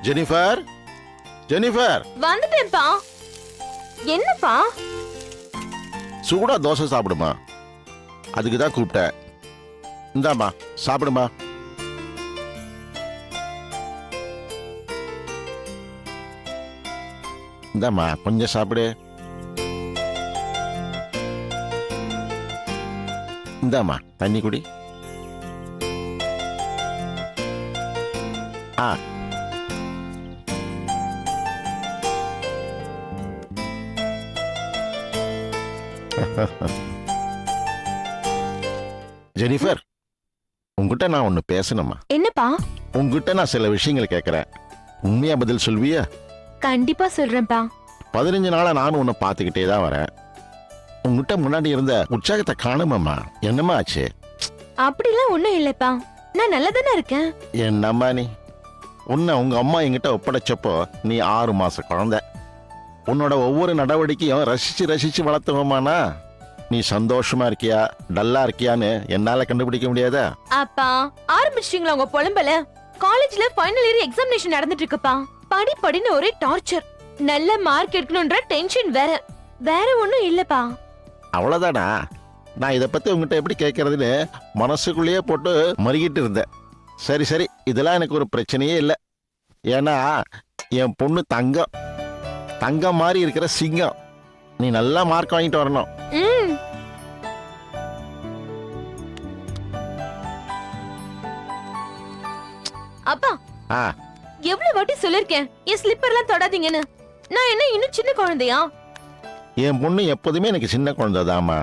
Jennifer, Jennifer, வந்துட்டேன்ப்பா. என்னப்பா? சூடா தோசை சாப்பிடுமா, அதுக்கு தான் கூப்பிட்டேன். இந்தாம்மா சாப்பிடுமா. இந்தாம்மா கொஞ்சம் சாப்பிடு. இந்தாம்மா தண்ணி குடி. ஆ ஜெனிஃபர், உங்ககிட்ட நான் ஒன்னு பேசணுமா? என்னப்பா? உங்ககிட்ட நான் சில விஷயங்கள் கேட்கறேன், உண்மையா பதில் சொல்வியா? கண்டிப்பா சொல்றேன்ப்பா. 15 நாளா நானும் உன்னை பார்த்துக்கிட்டே தான் வரேன். உங்ககிட்ட முன்னாடி இருந்த உற்சாகத்தை காணுமம்மா. என்னம்மா ஆச்சு? அப்படிலாம் ஒண்ணும் இல்லப்பா, நான் நல்லா தானே இருக்கேன். என்னம்மா நீ? உன்னை உங்க அம்மா என்கிட்ட ஒப்படைச்சப்போ நீ 6 மாச குழந்தை. உன்னோட ஒவ்வொரு நடவடிக்கையும் ரசிச்சு ரசிச்சு வளர்த்துவமானா நீ சந்தோஷமா இருக்கியா டல்லா இருக்கியான்னு என்னால கண்டுபிடிக்க முடியாதா? அப்பா ஆரம்பிச்சிட்டீங்களா உங்க புலம்பல? காலேஜ்ல ஃபைனல் இயர் எக்ஸாமினேஷன் நடந்துட்டு இருக்குப்பா. படின்னு ஒரே டார்ச்சர். நல்ல மார்க் எடுக்கணும்ன்ற டென்ஷன் வேற. வேற ஒண்ணும் இல்லப்பா. அவ்வளவுதானா? நான் இதை பத்தி உங்ககிட்ட எப்படி கேட்கறதுன்னு மனசுக்குள்ளேயே போட்டு மறுகிட்டு இருந்தேன். சரி சரி, இதெல்லாம் எனக்கு ஒரு பிரச்சனையே இல்லை. ஏன்னா என் பொண்ணு தங்கம், தங்கம் மாதிரி இருக்கிற சிங்கம். நீ நல்லா மார்க் வாங்கிட்டு வரணும். அப்பா எவ்வளவு வாட்டி சொல்லிருக்கேன் என் ஸ்லிப்பர்லாம் தொடாதீங்கன்னு. நான் என்ன இன்னும் சின்ன குழந்தையா? என் பொண்ணு எப்போதுமே எனக்கு சின்ன குழந்தைதாம்மா.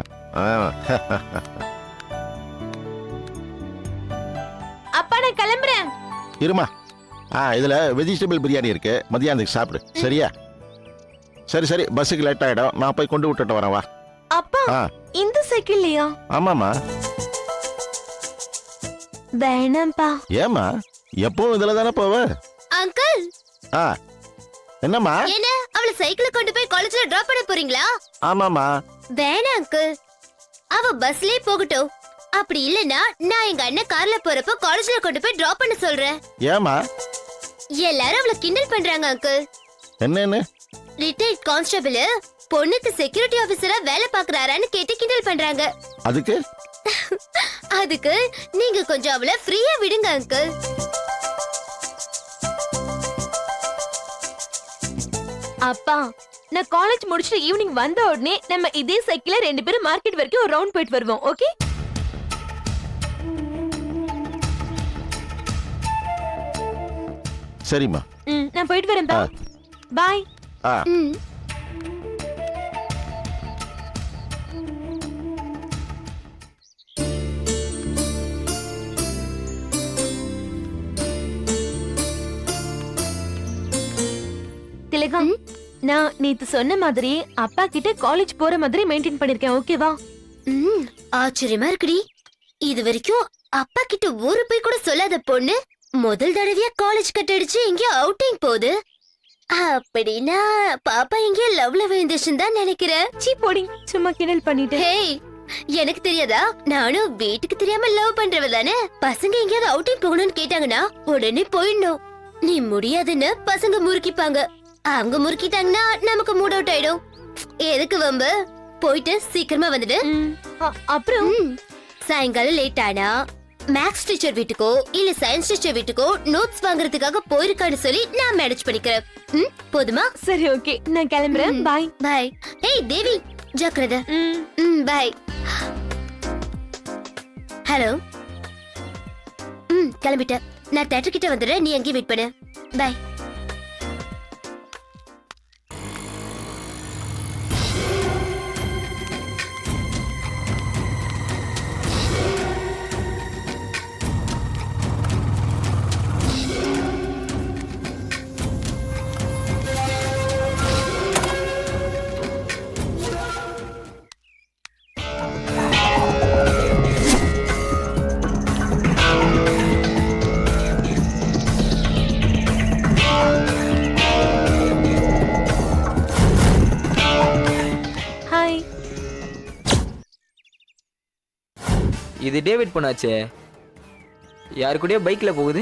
அப்பா நான் கிளம்புறேன். இருமா, இதுல வெஜிடபிள் பிரியாணி இருக்கு, மதியானத்துக்கு சாப்பிடு. சரியா? சரி சரி, பஸ்ஸுக்கு லேட் ஆயிடும், நான் போய் கொண்டு விட்டுட்டு வரேன். வா. அப்பா இந்த சைக்கிள்லையா? ஆமாமா. வேணாம்பா. ஏமா? எப்பவும் இதுல தானே போவ? அங்கிள். என்னம்மா? என்ன அவளை சைக்கிள கொண்டு போய் காலேஜ்ல டிராப் பண்ண போறீங்களா? ஆமாமா. வேணாம் அங்கிள், அவ பஸ்லயே போகட்டும். அப்படி இல்லனா நான் எங்க அண்ணன் கார்ல போறப்போ காலேஜ்ல கொண்டு போய் டிராப் பண்ண சொல்றேன். ஏமா? எல்லாரும் அவளை கிண்டல் பண்றாங்க அங்கிள். என்னன்னு? ரிட்டையர்ட் கான்ஸ்டபிள் பொண்ணுக்கு செக்யூரிட்டி ஆபீசரா வேலை பாக்குறாரான்னு கேட்டு கிண்டல் பண்றாங்க. அதுக்கு அதுக்கு நீங்க கொஞ்சம் அவளை ஃப்ரீயா விடுங்க அங்கிள். அப்பா நான் காலேஜ் முடிச்சிட்டு ஈவினிங் வந்த உடனே நம்ம இதே சைக்கிள்ல 2 பேரும் மார்க்கெட் வரைக்கும் ஒரு ரவுண்ட் போயிட்டு வருவோம். ஓகே? சரிம்மா. நான் போயிட்டு வரேன். பாய். திலகம், நான் நேத்து சொன்ன மாதிரி அப்பா கிட்ட காலேஜ் போற மாதிரி மெயின்டைன் பண்ணிருக்கேன். ஓகேவா? ஆச்சரியமா இருக்குடி. இது வரைக்கும் அப்பா கிட்ட ஒரு போய் கூட சொல்லாத பொண்ணு முதல் தடவையா காலேஜ் கட் அடிச்சு எங்கேயோ அவுட்டிங் போகுது. அப்படின்னா பாப்பா எங்கேயோ லவ்ல விழுந்துச்சுன்னு தான் நினைக்கிறேன். சீ போடி, சும்மா கிண்டல் பண்ணிட்டேன். ஹேய், எனக்கு தெரியாதா? நானும் வீட்டுக்கு தெரியாம லவ் பண்றவ தானே. பசங்க எங்கேயாவது அவுட்டிங் போகணும்னு கேட்டாங்கன்னா உடனே போயிடணும். நீ முடியாதுன்னு பசங்க முறுக்கிப்பாங்க. அவங்க முறுக்கிட்டாங்கன்னா நமக்கு மூட் அவுட் ஆயிடும். எதுக்கு வம்பு? போயிட்டு சீக்கிரமா வந்துடு. அப்புறம் சாயங்காலம் லேட் ஆனா மேக்ஸ் டீச்சர் வீட்டுக்கோ இல்ல சயின்ஸ் டீச்சர் வீட்டுக்கோ நோட்ஸ் வாங்குறதுக்காக போயிருக்கான்னு சொல்லி நான் மேனேஜ் பண்ணிக்கிறேன். போதுமா? சரி ஓகே, நான் கிளம்புறேன். பாய். பாய். ஏய் தேவி, ஜாக்கிரதை. பாய். ஹலோ. கிளம்பிட்டேன். நான் தியேட்டர் கிட்ட வந்துடுறேன், நீ அங்கேயே வெயிட் பண்ணு. பாய். இது டேவிட் பொண்ணாச்சே, யாரு கூடயோ பைக்ல போகுது.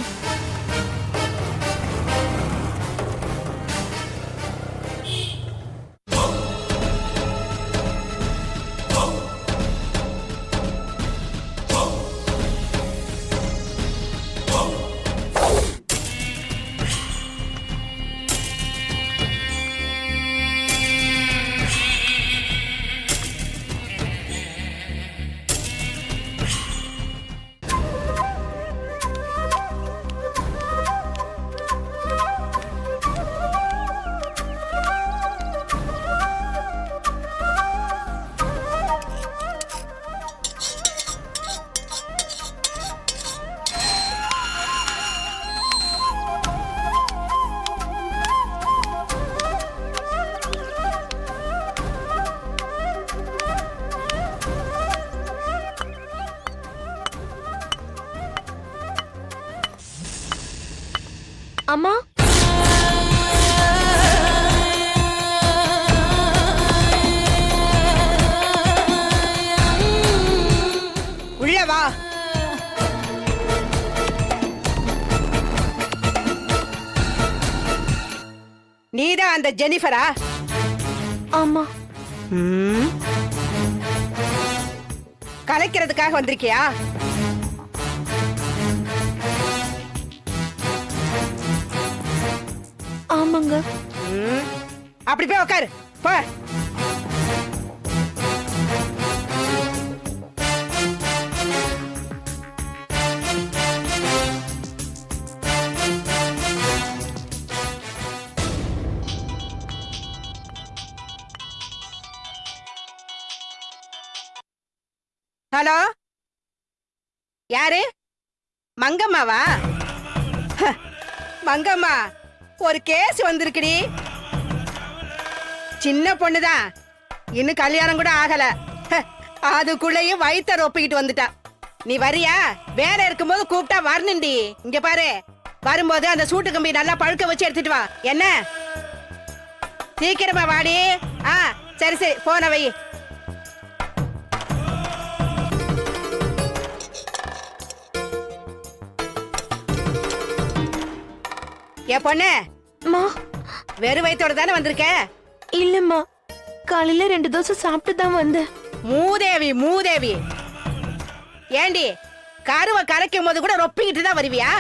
அம்மா உள்ள வா. நீதான் அந்த ஜெனிஃபரா? ஆமா ம். கலைக்கிறதுக்காக வந்திருக்கியா? ஆமாங்க. ம். அப்படி போய் உட்காரு போ. ஹலோ, யாரு? மங்கம்மாவா? ஹ, மங்கம்மா, ஒரு கேஸ் வந்திருக்குடி. சின்ன பொண்ணுதான், இன்னும் கல்யாணம் கூட ஆகல. ஹ, அதுக்குள்ளேயும் வயித்த ரொப்பிக்கிட்டு வந்துட்டா. நீ வரியா? வேலை இருக்கும்போது கூப்பிட்டா வரணுண்டி. இங்க பாரு, வரும்போது அந்த சூட்டு கம்பி நல்லா பழுக்க வச்சு எடுத்துட்டு வா. என்ன? சீக்கிரமா வாடி. ஆ, சரி சரி, போன வை. ஏ பொண்ணு, மா வெறும் வயித்தோட தானே வந்திருக்க? இல்லம்மா, காலையில 2 தோசை சாப்பிட்டு தான் வந்தேன். மூதேவி மூதேவி. ஏண்டி, கருவை கரைக்கும் போது கூட ரொப்பிக்கிட்டு தான் வருவியா?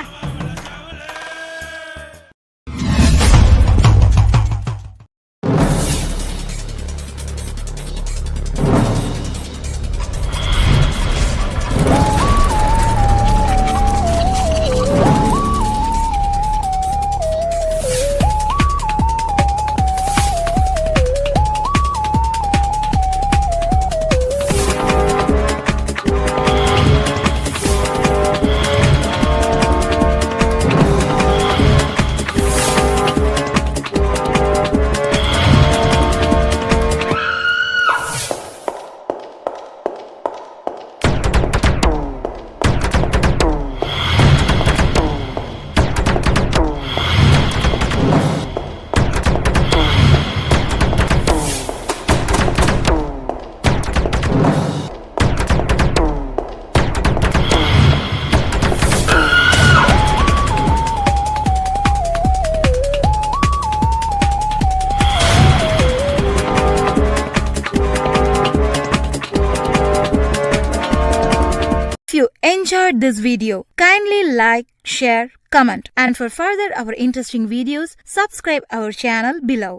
If you enjoyed this video, kindly like, share, comment, and for further our interesting videos, subscribe our channel below.